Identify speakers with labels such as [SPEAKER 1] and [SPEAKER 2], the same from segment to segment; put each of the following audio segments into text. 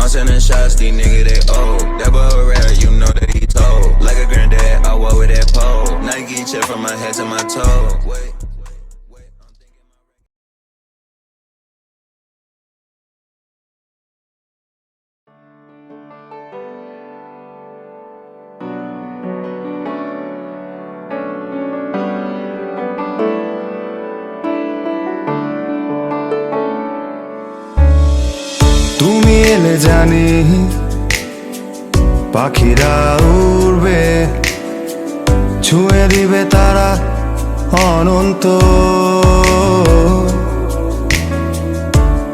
[SPEAKER 1] I'm sending shots, these niggas they old. That boy rare, you know that he told. Like a granddad, I walk with that pole. Nike check from my head to my toe. Wait.
[SPEAKER 2] তুমি এলে জানি পাখিরা উড়বে, ছুঁয়ে দিবে তারা অনন্ত।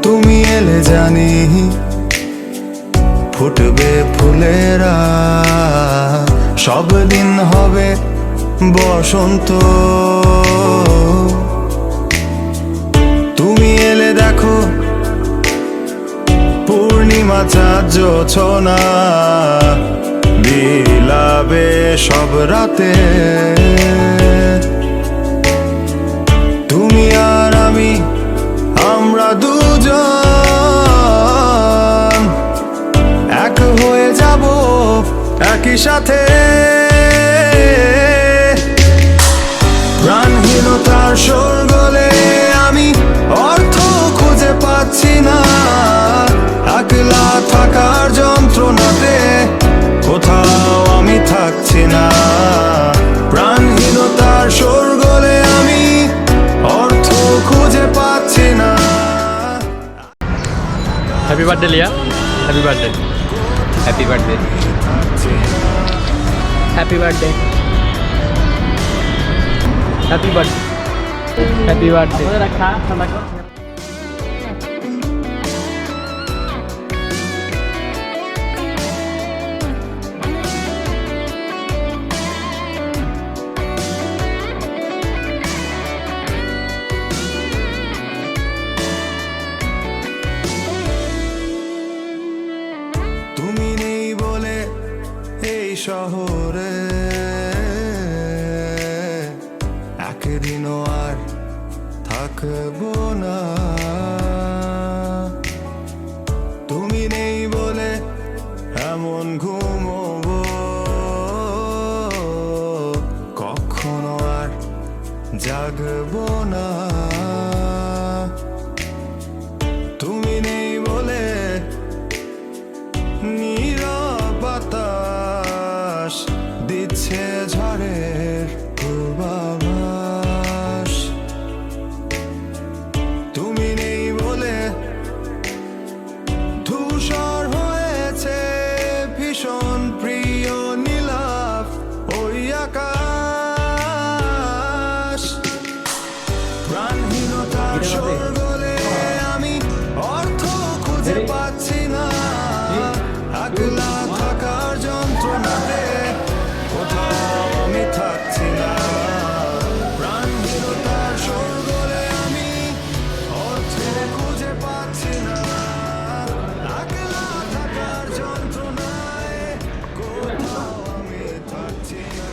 [SPEAKER 2] তুমি এলে জানি ফুটবে ফুলেরা, সব দিন হবে বসন্ত। তুমি এলে দেখো পূর্ণিমা চাঁদ জোছনা বিলাবে সব রাতে। তুমি আর আমি, আমরা দুজন এক হয়ে যাব একই সাথে। প্রাণহীনতার শোরগোলে আমি অর্থ খুঁজে পাচ্ছি না, একলা থাকার যন্ত্রণাতে কোথাও আমি থাকছি না। প্রাণহীনতার শোরগোলে আমি অর্থ খুঁজে পাচ্ছি না।
[SPEAKER 3] হ্যাপি বার্থডে লিয়া, happy birthday, happy birthday, happy birthday, happy birthday, happy birthday. রাখা
[SPEAKER 2] তুমি নেই বলে এই শহরে একদিনও আর থাকবো না। তুমি নেই বলে এমন ঘুমোবো, কখনো আর জাগবো না। তুমি নেই বলে নীরব বাতাস দিচ্ছে ঝড়ের পূর্বাভাস। তুমি নেই বলে ধূসর হয়েছে ভীষণ প্রিয় নীলাভ ওই আকাশ। প্রাণহীনতার শোরগোলে আমি অর্থ খুঁজে পাচ্ছি না, একলা থাকার যন্ত্রণাতে কোথাও আমি থাকছি না। প্রাণহীনতার শোরগোলে আমি অর্থ খুঁজে পাচ্ছি না, একলা থাকার যন্ত্রণায় কোথাও আমি থাকছি না।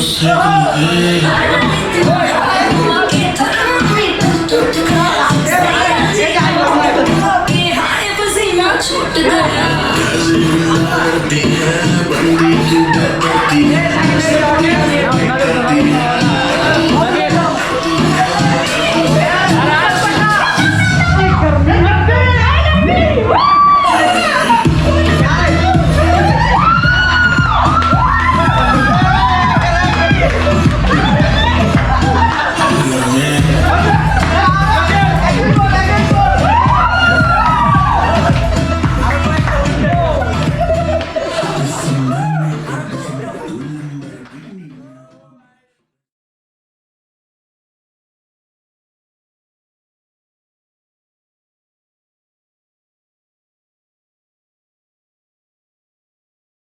[SPEAKER 4] छोड़ दे